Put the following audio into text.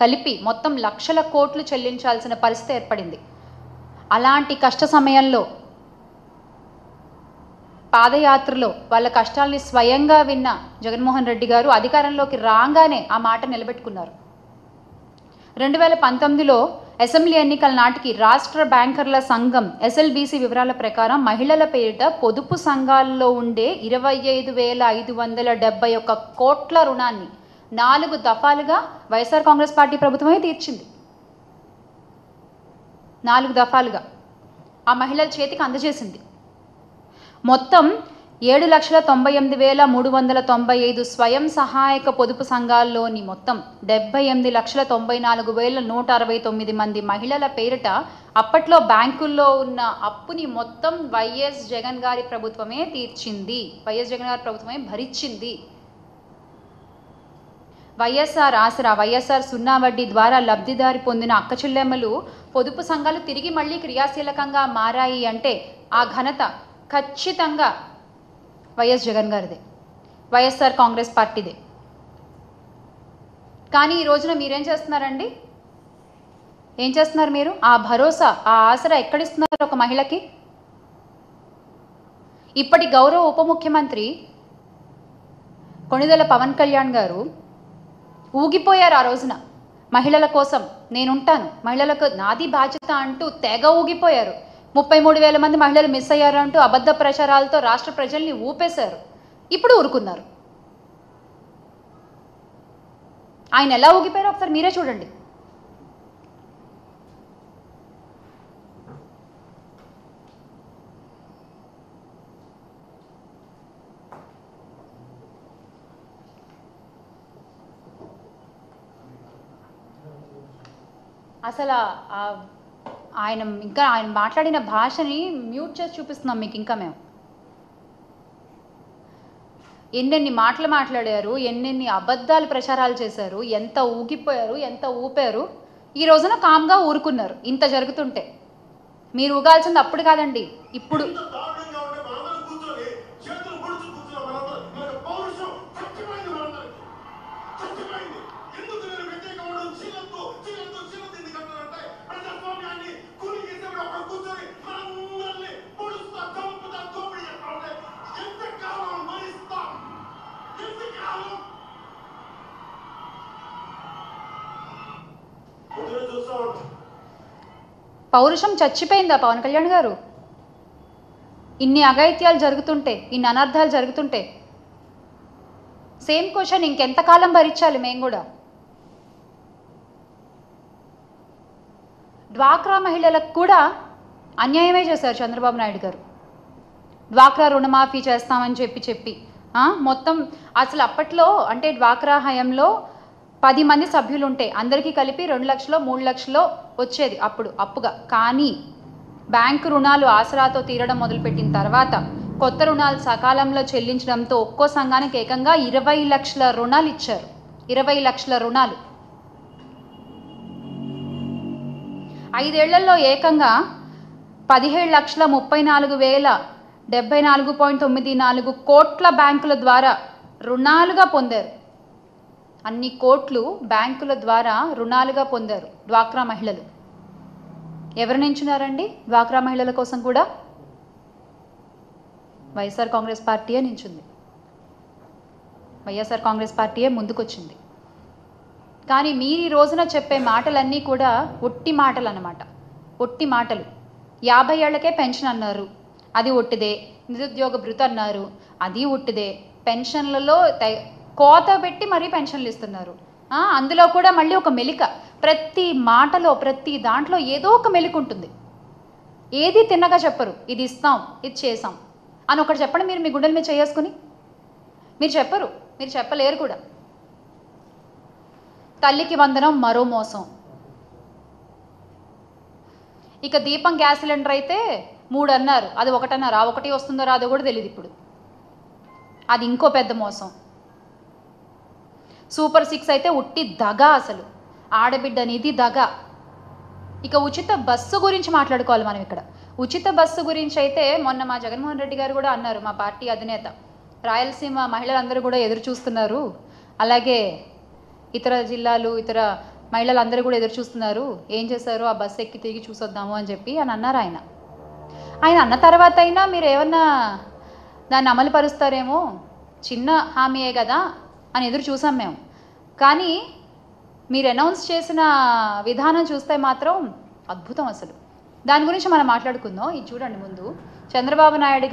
కలిపి మొత్తం లక్షల కోట్లు చెల్లించాల్సిన పరిస్థితి ఏర్పడింది. అలాంటి కష్ట సమయంలో పాదయాత్రలో వాళ్ళ కష్టాల్ని స్వయంగా విన్న జగన్మోహన్ రెడ్డి గారు అధికారంలోకి రాగానే ఆ మాట నిలబెట్టుకున్నారు. 2019లో అసెంబ్లీ ఎన్నికల నాటికి రాష్ట్ర బ్యాంకర్ల సంఘం SLBC వివరాల ప్రకారం మహిళల పేరిట పొదుపు సంఘాల్లో ఉండే 25,571 కోట్ల రుణాన్ని 4 దఫాలుగా వైఎస్ఆర్ కాంగ్రెస్ పార్టీ ప్రభుత్వమే తీర్చింది. 4 దఫాలుగా ఆ మహిళల చేతికి అందజేసింది. మొత్తం 7,98,395 స్వయం సహాయక పొదుపు సంఘాల్లోని మొత్తం 78,94,169 మంది మహిళల పేరిట అప్పట్లో బ్యాంకుల్లో ఉన్న అప్పుని మొత్తం వైఎస్ జగన్ గారి ప్రభుత్వమే తీర్చింది. వైఎస్ జగన్ గారి ప్రభుత్వమే భరించింది. వైఎస్ఆర్ ఆసరా, వైఎస్ఆర్ సున్నా వడ్డీ ద్వారా లబ్ధిదారి పొందిన అక్క చెల్లెమ్మలు పొదుపు సంఘాలు తిరిగి మళ్ళీ క్రియాశీలకంగా మారాయి అంటే ఆ ఘనత ఖచ్చితంగా వైఎస్ జగన్ గారిదే, వైఎస్ఆర్ కాంగ్రెస్ పార్టీదే. కానీ ఈ రోజున మీరేం చేస్తున్నారండి? ఏం చేస్తున్నారు మీరు? ఆ భరోసా, ఆ ఆసరా ఎక్కడిస్తున్నారు ఒక మహిళకి? ఇప్పటి గౌరవ ఉప ముఖ్యమంత్రి కొణిదెల పవన్ కళ్యాణ్ గారు ఊగిపోయారు. ఆ రోజున మహిళల కోసం నేనుంటాను, మహిళలకు నాది బాధ్యత అంటూ తెగ ఊగిపోయారు. 33,000 మంది మహిళలు మిస్ అయ్యారు అంటూ అబద్ధ ప్రచారాలతో రాష్ట్ర ప్రజల్ని ఊపేశారు. ఇప్పుడు ఊరుకున్నారు. ఆయన ఎలా ఊగిపోయారో ఒకసారి మీరే చూడండి. అసలు ఆయన మాట్లాడిన భాషని మ్యూట్ చేసి చూపిస్తున్నాం మీకు. ఇంకా మేము ఎన్నెన్ని మాటలు మాట్లాడారు, ఎన్నెన్ని అబద్ధాలు ప్రచారాలు చేశారు, ఎంత ఊగిపోయారు, ఎంత ఊపారు. ఈ రోజున కామ్గా ఊరుకున్నారు. ఇంత జరుగుతుంటే మీరు ఊగాల్సింది అప్పుడు కాదండి, ఇప్పుడు. పౌరుషం చచ్చిపోయిందా పవన్ కళ్యాణ్ గారు? ఇన్ని అఘాయిత్యాలు జరుగుతుంటే, ఇన్ని అనర్థాలు జరుగుతుంటే సేమ్ క్వశ్చన్, ఇంకెంతకాలం భరించాలి మేము కూడా? డ్వాక్రా మహిళలకు కూడా అన్యాయమే చేశారు చంద్రబాబు నాయుడు గారు. డ్వాక్రా రుణమాఫీ చేస్తామని చెప్పి మొత్తం అసలు అప్పట్లో అంటే డ్వాక్రా హయాంలో 10 మంది సభ్యులు ఉంటే అందరికీ కలిపి 2 లక్షలో 3 లక్షలో వచ్చేది అప్పుడు అప్పుగా. కానీ బ్యాంకు రుణాలు ఆసరాతో తీరడం మొదలుపెట్టిన తర్వాత కొత్త రుణాలు సకాలంలో చెల్లించడంతో ఒక్కో సంఘానికి ఏకంగా 20 లక్షల రుణాలు ఇచ్చారు. 20 లక్షల రుణాలు 5 ఏళ్లలో ఏకంగా 17,34,74.94 కోట్ల బ్యాంకుల ద్వారా రుణాలుగా పొందారు. అన్ని కోట్లు బ్యాంకుల ద్వారా రుణాలుగా పొందారు డ్వాక్రా మహిళలు. ఎవరు నించున్నారండి డ్వాక్రా మహిళల కోసం కూడా? వైఎస్ఆర్ కాంగ్రెస్ పార్టీయే నించుంది. వైఎస్ఆర్ కాంగ్రెస్ పార్టీయే ముందుకొచ్చింది. కానీ మీరు ఈ రోజున చెప్పే మాటలన్నీ కూడా ఒట్టి మాటలు అన్నమాట. ఒట్టి మాటలు. 50 ఏళ్లకే పెన్షన్ అన్నారు, అది ఒట్టిదే. నిరుద్యోగ భృతి అన్నారు, అది ఒట్టిదే. పెన్షన్లలో కోత పెట్టి మరీ పెన్షన్లు ఇస్తున్నారు. అందులో కూడా మళ్ళీ ఒక మెలిక. ప్రతి మాటలో ప్రతి దాంట్లో ఏదో ఒక మెలిక ఉంటుంది. ఏది తిన్నగా చెప్పరు, ఇది ఇస్తాం, ఇది చేసాం అని ఒకటి చెప్పండి మీరు మీ గుండెల మీద చేసుకుని. మీరు చెప్పరు, మీరు చెప్పలేరు కూడా. తల్లికి వందనం మరో మోసం. ఇక దీపం గ్యాస్ సిలిండర్ అయితే 3 అన్నారు, అది 1 అన్నారు. ఆ 1 వస్తుందో రాదో కూడా తెలియదు ఇప్పుడు. అది ఇంకో పెద్ద మోసం. సూపర్ 6 అయితే ఉట్టి దగా. అసలు ఆడబిడ్డ అనేది దగా. ఇక ఉచిత బస్సు గురించి మాట్లాడుకోవాలి మనం ఇక్కడ. ఉచిత బస్సు గురించి అయితే మొన్న మా జగన్మోహన్ రెడ్డి గారు కూడా అన్నారు, మా పార్టీ అధినేత, రాయలసీమ మహిళలందరూ కూడా ఎదురు చూస్తున్నారు, అలాగే ఇతర జిల్లాలు ఇతర మహిళలందరూ కూడా ఎదురు చూస్తున్నారు, ఏం చేశారు, ఆ బస్సు ఎక్కి తిరిగి చూసొద్దాము అని చెప్పి అని అన్నారు ఆయన. ఆయన అన్న తర్వాత అయినా మీరు ఏమన్నా దాన్ని అమలు పరుస్తారేమో, చిన్న హామీయే కదా అని ఎదురు చూసాం మేము. కానీ మీరు అనౌన్స్ చేసిన విధానం చూస్తే మాత్రం అద్భుతం అసలు. దాని గురించి మనం మాట్లాడుకుందాం. ఇది చూడండి, ముందు చంద్రబాబు నాయుడు